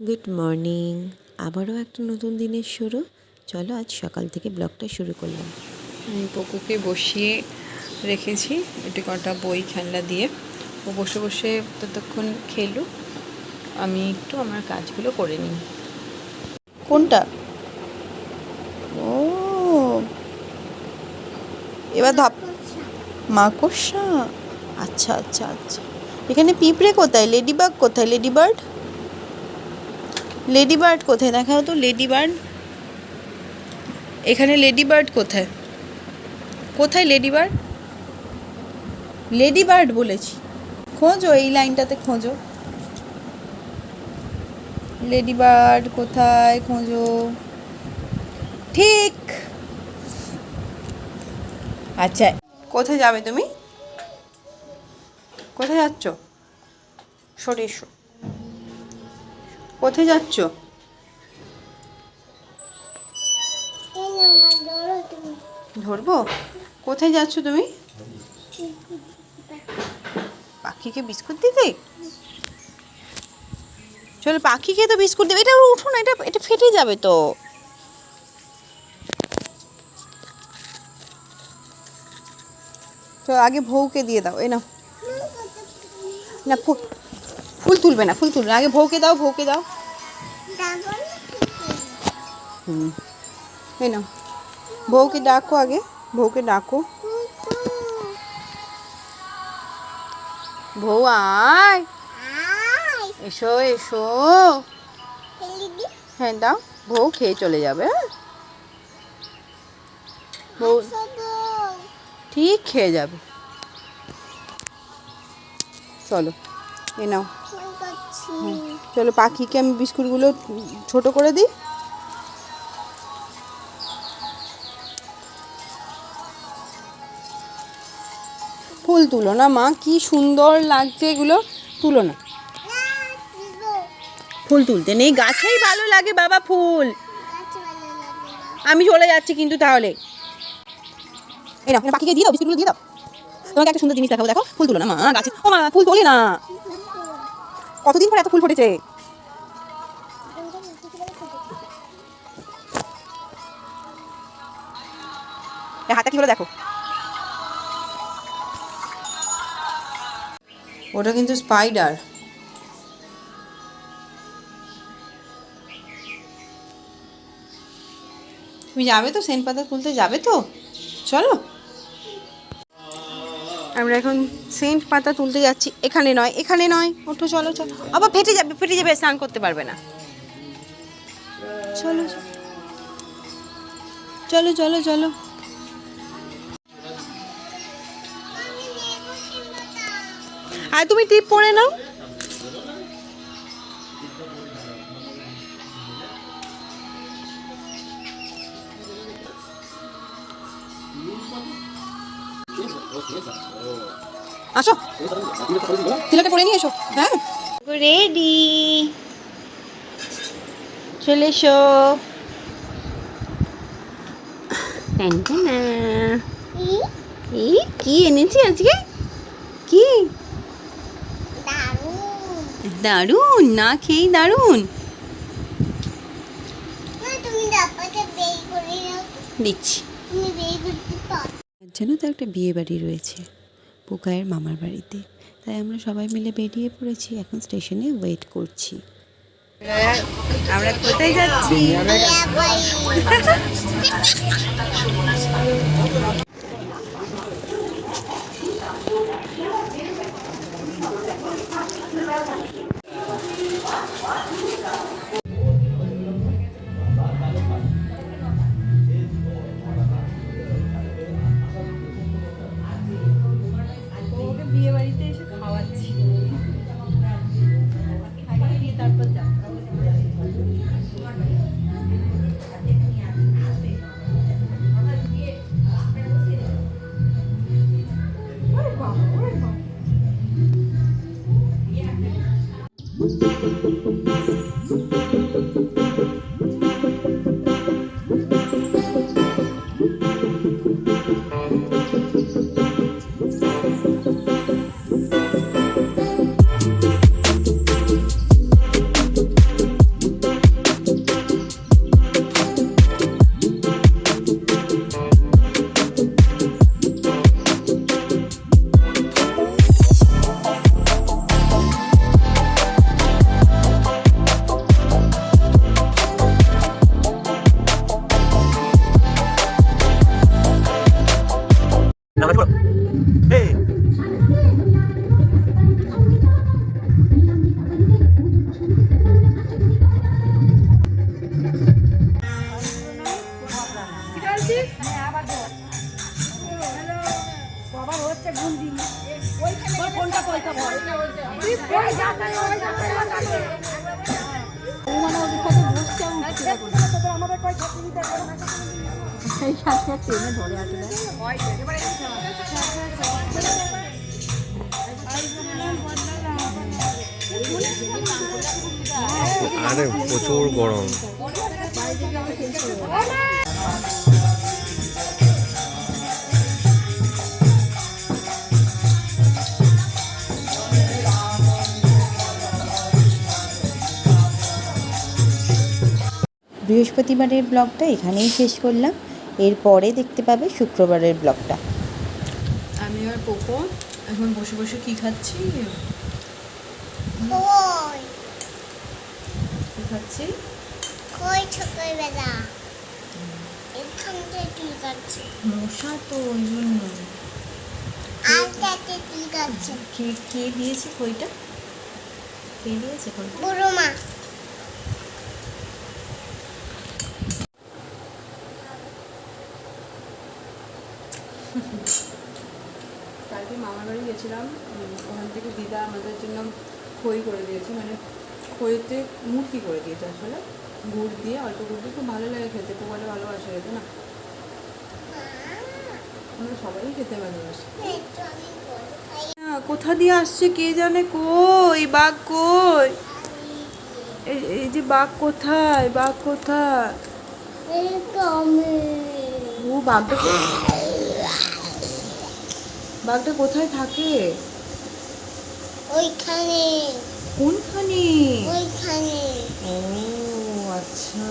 Good morning. আবারও একটা নতুন দিনের শুরু। চলো আজ সকাল থেকে ব্লগটা শুরু করলাম। আমি পকুকে বসিয়ে রেখেছি একটু কটা বই খেলনা দিয়ে। ও বসে বসে ততক্ষণ খেলুক, আমি একটু আমার কাজগুলো করে নিই। কোনটা? ও এবার ধপ মাকড়সা। আচ্ছা আচ্ছা আচ্ছা, এখানে পিঁপড়ে কোথায়? লেডিবাগ কোথায়? লেডিবার্ড, লেডিবার্ড কোথায়? দেখাও তো লেডিবার্ড। এখানে লেডিবার্ড কোথায়? কোথায় লেডিবার্ড? লেডিবার্ড বলেছি, খোঁজো, এই লাইনটাতে খোঁজো। লেডিবার্ড কোথায়? খোঁজো। ঠিক। আচ্ছা, কোথায় যাবে তুমি? কোথায় যাচ্ছ? সরে এসো। কোথায় যাচ্ছ? ধরবো? কোথায় যাচ্ছ তুমি? পাখিকে বিস্কুট দিতে? চলো পাখিকে তো বিস্কুট দেবে। এটা উঠো না, এটা এটা ফেটে যাবে তো। চলো আগে বউকে দিয়ে দাও। এই নাও। না ফুল তুলবে না, ফুল তুলবে না, আগে বউকে দাও, বউকে দাও। এই নাও, বউকে ডাকো, আগে বউকে ডাকো। বউ আয়, এসো এসো। হ্যাঁ দাও, বউ খেয়ে চলে যাবে। হ্যাঁ, বউ ঠিক খেয়ে যাবে। চলো এ নাও। চলো পাখিকে আমি বিস্কুটগুলো ছোট করে দিই। ফুল তুলো না মা, কি সুন্দর লাগছে এগুলো। তুলো না, ফুল তুলতে নেই, গাছেই ভালো লাগে বাবা ফুল। আমি চলে যাচ্ছি কিন্তু তাহলে। এই না, পাখিকে দিয়ে দাও, বিস্কুটগুলো দিয়ে দাও। তোমাকে একটা সুন্দর জিনিস দেখাবো, দেখো। ফুল তুলো না মা, গাছে। ও মা, ফুল তোলে না। কতদিন পরে এত ফুল ফুটেছে। হাতটা কি হলো দেখো। ওটা কিন্তু স্পাইডার। তুমি যাবে তো, সেন্ট পাতা তুলতে যাবে তো? চলো, আমরা এখন সেন্ট পাতা তুলতে যাচ্ছি। এখানে নয়, এখানে নয়, ওঠো, চলো চলো। আবার ফেটে যাবে, ফেটে যাবে, স্নান করতে পারবে না। চলো চলো চলো চলো। আর তুমি টিপ পরে নাও। আসো, তিলকে পরে নিয়ে এসো। হ্যাঁ, রেডি, চলে এসো। এই কি এনেছি আজকে? কি দারুন, না খেয়েই দারুন। দিচ্ছি। যেন তো একটা বিয়ে বাড়ি রয়েছে পোকায়ের মামার বাড়িতে, তাই আমরা সবাই মিলে বেরিয়ে পড়েছি। এখন স্টেশনে ওয়েট করছি। আমরা কোথায় যাচ্ছি? বিয়ে বাড়িতে এসে খাওয়াচ্ছি, তারপর যা। আরে প্রচুর গরম। বৃহস্পতিবারের ব্লগটা এখানেই শেষ করলাম। এরপরে দেখতে পাবে শুক্রবারের ব্লগটা। আমি আর পোকো এখন বসে বসে কি খাচ্ছি? কি খাচ্ছি? ছোটবেলা এখান থেকে যাচ্ছে মশা তো ওই জন্য। আর তাতে কি যাচ্ছে কে দিয়েছে খইটা? কে দিয়েছে খইটা? বুড়ো মা কালকে মামার বাড়ি গেছিলাম, ওখান থেকে দিদা আমাদের জন্য খই করে দিয়েছে, মানে খইতে মুরকি করে দিয়েছে আসলে, গুড় দিয়ে, অল্প গুড় দিয়ে। খুব ভালো লাগে খেতে, খুব ভালো ভালোবাসে খেতে না, আমরা সবাই খেতে ভালোবাসি। কোথা দিয়ে আসছে কে জানে? কই বাঘ কই? এই যে বাঘ কোথায়? বাঘ কোথায়? ও বাঘটা কোথায় থাকে? ওইখানে কোনখানে? ওইখানে ও আচ্ছা,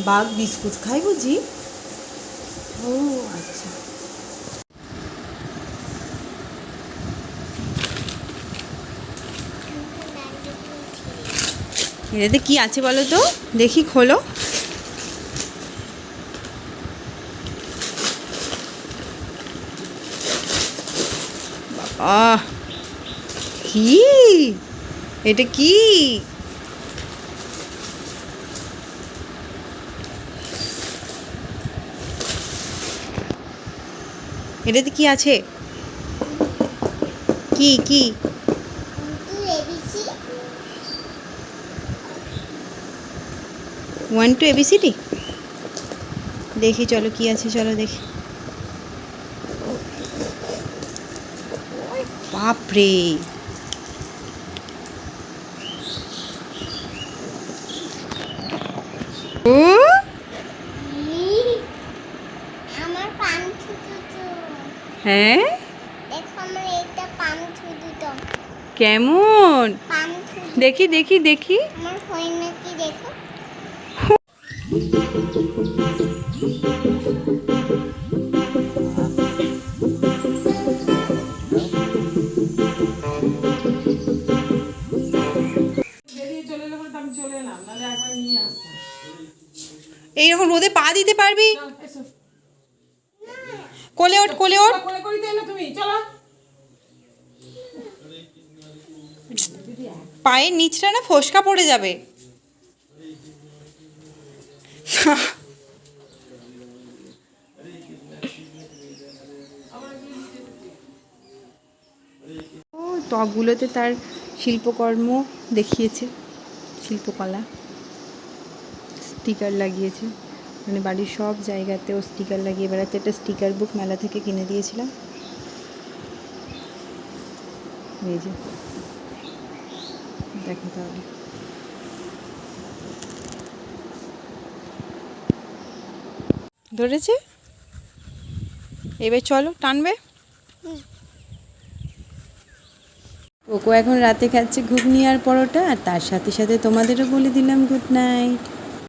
বাঘ বিস্কুট খাই বুঝি? ও আচ্ছা। এটাতে কি আছে বলো তো, দেখি খোলো। আহ, কি এটা? কি এটাতে কি আছে? কি কি? তুই এবিসি 1 to ABCD? দেখি চলো কি আছে, চলো দেখি। বাপরে, ও আমার পান ছুটু তো হ্যাঁ, দেখো আমার একটা পান ছুটু তো কেমন? পান ছুটু দেখি দেখি দেখি। আমার হয় নাকি দেখো এইরকম রোদে পা দিতে পারবি? কোলে ওঠ, কোলে ওঠ। পায়ের নিচটা না ফোসকা পড়ে যাবে। ও টবগুলোতে তার শিল্পকর্ম দেখিয়েছে, শিল্পকলা, স্টিকার লাগিয়েছে, মানে বাড়ির সব জায়গাতেও স্টিকার লাগিয়ে বেড়াতে। একটা স্টিকার বুক মেলা থেকে কিনে দিয়েছিলাম। এই যে দেখো তাহলে, ধরেছে। এবার চলো, টানবে। ওকো এখন রাতে খাচ্ছে ঘুগনি আর পরোটা, আর তার সাথে সাথে তোমাদেরও বলে দিলাম গুড নাইট।